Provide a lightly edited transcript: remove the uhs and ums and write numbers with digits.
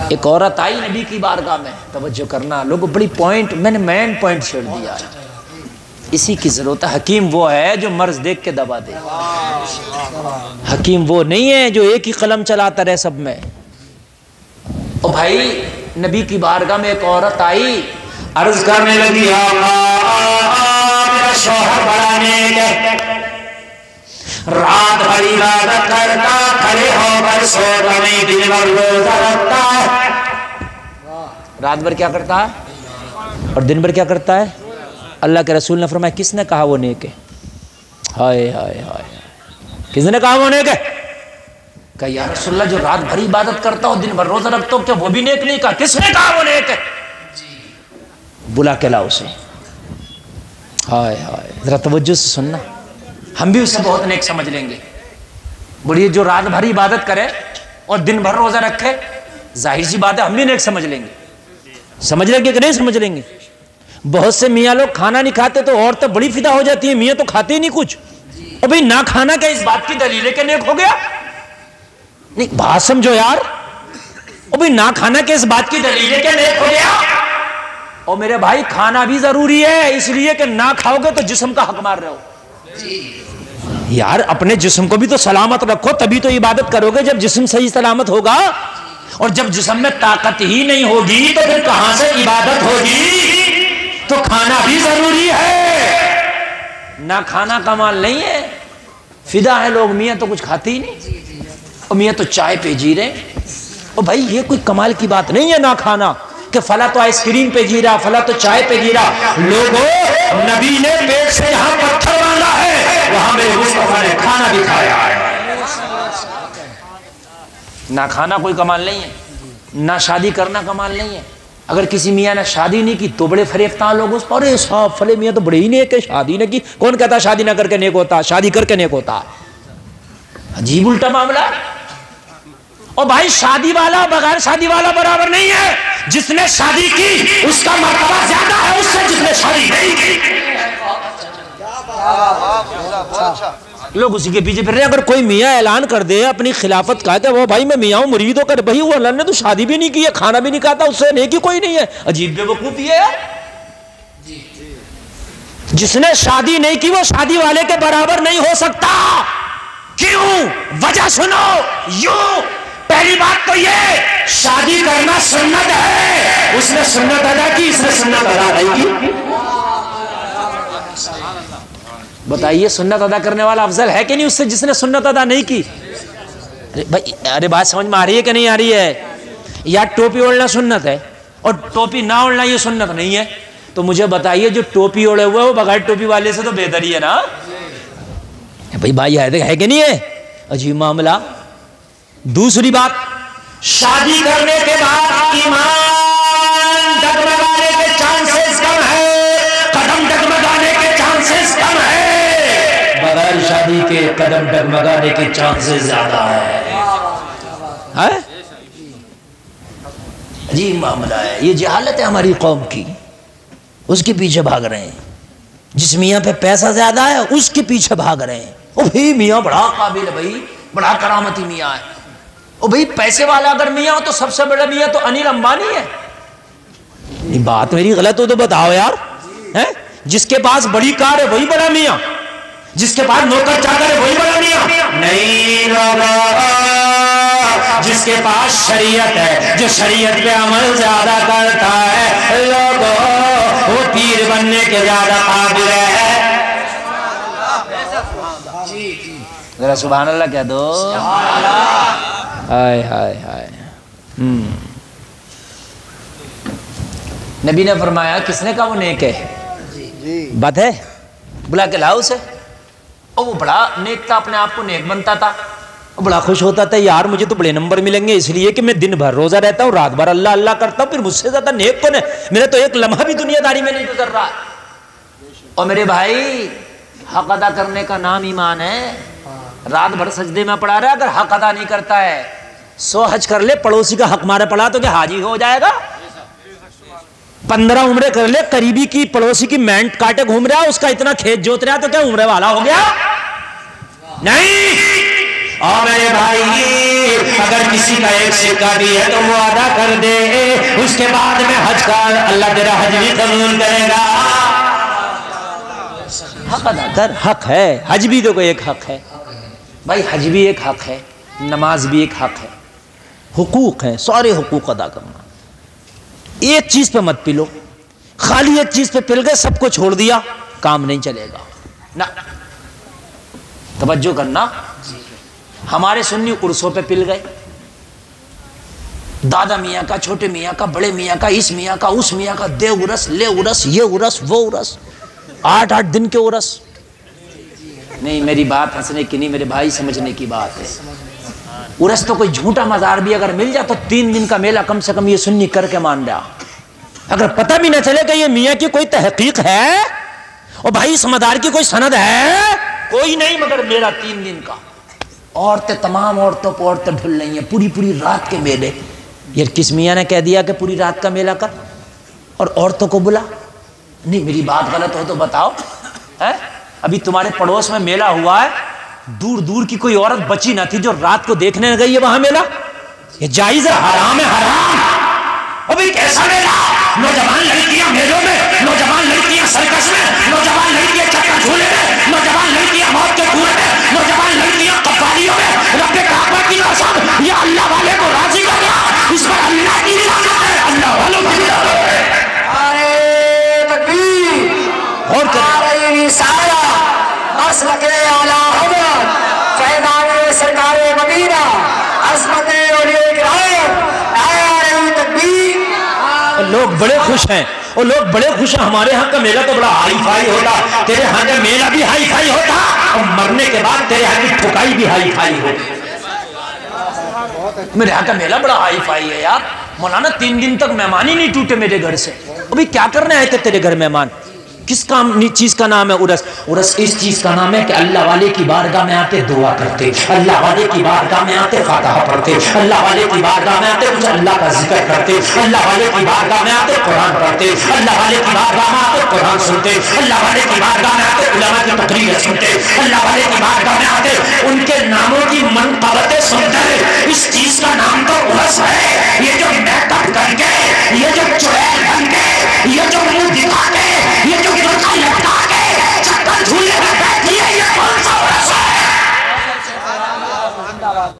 ایک عورت آئی نبی کی بارگاہ میں، توجہ کرنا لوگوں، بڑی پوائنٹ میں نے مین پوائنٹ چھیڑ دیا، اسی کی ضرورت ہے۔ حکیم وہ ہے جو مرض دیکھ کے دوا دے، حکیم وہ نہیں ہے جو ایک ہی قلم چلاتا رہے سب میں۔ او بھائی نبی کی بارگاہ میں ایک عورت آئی، عرض کرنے لگی آقا میرا شوہر بڑا نیک ہے، رات بھر عبادت کرتا، کھڑے ہو کر سوتا نہیں، دن بھر روزہ رکھتا ہے۔ رات بھر کیا کرتا ہے اور دن بھر کیا کرتا ہے؟ اللہ کے رسول نے فرمایا کس نے کہا وہ نیک ہے؟ ہائے ہائے ہائے، کس نے کہا وہ نیک ہے؟ کہا یا رسول اللہ جو رات بھر عبادت کرتا ہو، دن بھر روزہ رکھتا ہو، کیا وہ بھی نیک نہیں؟ کہا کس نے کہا وہ نیک ہے؟ بلا کے لاؤ اسے۔ ہائے ہائے، ذرا توجہ سے سننا، ہم بھی اسے بہت نیک سمجھ لیں گے۔ بولیے جو رات بھر عبادت کرے اور دن بھر روزہ رکھے، ظاہر سی بات ہے ہم بھی نیک سمجھ لیں گے۔ سمجھ لیں گے کہ نہیں سمجھ لیں گے؟ بہت سے میاں لوگ کھانا نہیں کھاتے تو عورتیں بڑی فدا ہو جاتی ہیں، میاں تو کھاتے ہی نہیں کچھ۔ اور بھئی نہ کھانا کیا اس بات کی دلیل ہے کہ نیک ہو گیا؟ نہیں بات سمجھو یار، اور بھئی نہ کھانا کیا اس بات کی دلیل ہے کہ نیک ہو گیا؟ اور میرے بھائی کھانا بھی ضروری ہے، اس لیے کہ نہ کھاؤ گے تو جسم کا حق مار رہے ہو۔ یار اپنے جسم کو بھی تو سلامت رکھو، تبھی تو عبادت کرو گے جب جسم صحیح سلامت ہوگا، اور جب جسم میں طاقت ہی نہیں ہوگی تو پھر کہاں سے عبادت ہوگی؟ تو کھانا بھی ضروری ہے، نہ کھانا کمال نہیں ہے۔ فدا ہے لوگ، میاں تو کچھ کھاتے ہی نہیں، اور میاں تو چائے پہ جی رہے۔ اور بھائی یہ کوئی کمال کی بات نہیں ہے نہ کھانا، کہ فلاں تو آئس کریم پہ جی رہا، فلاں تو چائے پہ جی رہا۔ لوگوں نبی نے پیٹ سے جہاں پتھر باندھا ہے وہاں میرے مصطفیٰ نے کھانا بھی کھایا ہے۔ نہ کھانا کوئی کمال نہیں ہے، نہ شادی کرنا کمال نہیں ہے۔ اگر کسی میاں نے شادی نہیں کی تو بڑے فریفتہ لوگ اس پر، ارے صاحب فلے میاں تو بڑے ہی نیک ہے، شادی نہ کی۔ کون کہتا شادی نہ کر کے نیک ہوتا؟ شادی کر کے نیک ہوتا۔ عجیب الٹا معاملہ۔ اور بھائی شادی والا بغیر شادی والا برابر نہیں ہے، جس نے شادی کی اس کا مرتبہ زیادہ ہے اس سے جس نے شادی نہیں کی۔ لوگ اسی کے پیچھے پھر رہے ہیں۔ اگر کوئی میاں اعلان کر دے اپنی خلافت کا کہ وہ بھائی میں میاں ہوں مرید ہو کر، بھائی وہ اللہ نے تو شادی بھی نہیں کی ہے، کھانا بھی نہیں کھاتا، اس سے نیکی کوئی نہیں ہے، عجیب بے وقوفی ہے۔ جس نے شادی نہیں کی وہ شادی والے کے برابر نہیں ہو سکتا۔ کیوں؟ وجہ سنو۔ یوں پہلی بات تو یہ شادی کرنا سنت ہے، اس نے سنت ادا کی، اس نے سنت ادا نہیں کی۔ بتائیے سنت ادا کرنے والا افضل ہے کہ نہیں اس سے جس نے سنت ادا نہیں کی؟ ارے بات سمجھ میں آ رہی ہے کہ نہیں آ رہی ہے؟ یا ٹوپی اوڑھنا سنت ہے اور ٹوپی نہ اوڑھنا یہ سنت نہیں ہے؟ تو مجھے بتائیے جو ٹوپی اوڑھے ہوئے وہ بغیر ٹوپی والے سے تو بہتر ہی ہے نا؟ بھائی ہے کہ نہیں ہے؟ عجیب معاملہ۔ دوسری بات، شادی کرنے کے بعد ایمان ڈگمگانے کے چانسز کم ہے، قدم ڈگمگانے کے چانسز کم ہے، بغیر شادی کے قدم ڈگمگانے کے چانسز زیادہ ہے۔ عجیب معاملہ ہے، یہ جہالت ہے ہماری قوم کی، اس کے پیچھے بھاگ رہے ہیں۔ جس میاں پہ پیسہ زیادہ ہے اس کے پیچھے بھاگ رہے ہیں۔ او بھئی میاں بڑا قابل ہے، بھئی بڑا کرامتی میاں ہے۔ او بھئی پیسے والا اگر میاں ہو تو سب سے بڑا میاں تو انیل امبانی ہے۔ یہ بات میری غلط ہو تو بتاؤ یار۔ جس کے پاس بڑی کار ہے وہی بڑا میاں، جس کے پاس نوکر چاکر ہے وہی بڑا میاں نہیں لوگوں۔ جس کے پاس شریعت ہے، جو شریعت پہ عمل زیادہ کرتا ہے، لوگوں وہ پیر بننے کے زیادہ قابل ہے۔ ذرا سبحان اللہ کہہ دو۔ ہائے ہائے ہائے۔ نبی نے فرمایا کس نے کہا وہ نیک ہے؟ بات ہے، بلا کے لاؤ اسے۔ اور وہ بڑا نیک تھا، اپنے آپ کو نیک بنتا تھا، وہ بڑا خوش ہوتا تھا، یار مجھے تو بڑے نمبر ملیں گے اس لیے کہ میں دن بھر روزہ رہتا ہوں، رات بھر اللہ اللہ کرتا ہوں، پھر مجھ سے زیادہ نیک کون ہے؟ میرا تو ایک لمحہ بھی دنیا داری میں نہیں گزر رہا۔ اور میرے بھائی حق ادا کرنے کا نام ایمان ہے۔ رات بھر سجدے میں پڑا رہا ہے، اگر حق ادا نہیں کرتا ہے 100 حج کر لے، پڑوسی کا حق مارے پڑا تو کیا حاجی ہو جائے گا؟ 15 عمرے کر لے، قریبی کی پڑوسی کی مینٹ کاٹے گھوم رہا، اس کا اتنا کھیت جوت رہا تو کیا عمرے والا ہو گیا؟ نہیں۔ اور میرے بھائی اگر کسی کا ایک سکہ بھی ہے تو وہ ادا کر دے، اس کے بعد میں حج کا اللہ تیرا حج بھی قبول کرے گا۔ حق ادا کر، حق ہے، حج بھی تو کوئی ایک حق ہے بھائی، حج بھی ایک حق ہے، نماز بھی ایک حق ہے، حقوق ہیں، سارے حقوق ادا کرنا۔ ایک چیز پہ مت پلو، خالی ایک چیز پہ پل گئے سب کو چھوڑ دیا، کام نہیں چلے گا نہ۔ توجہ کرنا، ہمارے سنی عرصوں پہ پل گئے، دادا میاں کا، چھوٹے میاں کا، بڑے میاں کا، اس میاں کا، اس میاں کا، دے عرس، لے عرس، یہ عرس، وہ عرس، 8 دن کے عرس۔ نہیں، میری بات ہنسنے کی نہیں میرے بھائی، سمجھنے کی بات ہے۔ عرس تو کوئی جھوٹا مزار بھی اگر مل جائے تو 3 دن کا میلہ کم سے کم یہ سنی کر کے مان رہا، اگر پتہ بھی نہ چلے کہ یہ میاں کی کوئی تحقیق ہے اور بھائی اس مدار کی کوئی سند ہے، کوئی نہیں، مگر میلہ 3 دن کا۔ عورتیں، تمام عورتوں پر عورتیں ڈھل رہی ہیں، پوری رات کے میلے۔ یہ کس میاں نے کہہ دیا کہ پوری رات کا میلہ کر اور عورتوں کو بلا؟ نہیں، میری بات غلط ہو تو بتاؤ۔ ابھی تمہارے پڑوس میں میلہ ہوا ہے، دور دور کی کوئی عورت بچی نہ تھی جو رات کو دیکھنے گئی ہے وہاں میلہ؟ یہ جائز ہے؟ حرام ہے، حرام۔ ابھی کیسا میلہ؟ نوجوان لڑکیاں میلوں میں، نوجوان لڑکیاں سرکس میں، نوجوان لڑکیاں چکر جھولے میں، نوجوان لڑکیاں موت کے کنویں میں، نوجوان لڑکیاں قوالیوں میں۔ رب کعبہ کی قسم، یہ اللہ والے کو راضی کر گیا، اس پر اللہ کی رحمت ہے، اللہ والوں کی رحمت ہے۔ نعرہ تکبیر، اور نعرہ رسالہ، مسلک اعلی حضرت فیضان سرکار مدینہ، عصمت اولیاء کرام، نعرہ تکبیر۔ لوگ بڑے خوش ہیں، اور لوگ بڑے خوش ہیں، ہمارے ہاں کا میلہ تو بڑا ہائی فائی ہوتا، تیرے ہاں کا میلہ بھی ہائی فائی ہوتا، اور مرنے کے بعد تیرے ہاں کی ٹھکائی بھی ہائی فائی ہوتی۔ میرے ہاں کا میلہ بڑا ہائی فائی ہے یار، مولانا 3 دن تک مہمان ہی نہیں ٹوٹے میرے گھر سے۔ ابھی کیا کرنے آئے تھے تیرے گھر مہمان؟ کس چیز کا نام ہے عرس؟ عرس اس چیز کا نام ہے کہ اللہ والے کی بارگاہ میں آتے دعا کرتے، اللہ والے کی بارگاہ میں آتے فاتحہ پڑھتے، اللہ والے کی بارگاہ میں آتے کچھ اللہ کا ذکر کرتے، اللہ والے کی بارگاہ میں آتے قرآن پڑھتے، اللہ والے کی بارگاہ میں آتے قرآن سنتے، اللہ والے کی بارگاہ میں آتے علماء کی تقریر سنتے، اللہ والے کی بارگاہ میں آتے ان کے ناموں کی منقبتیں سنتے۔ اس چیز کا نام تو عرس ہے، یہ جو میک اپ کر کے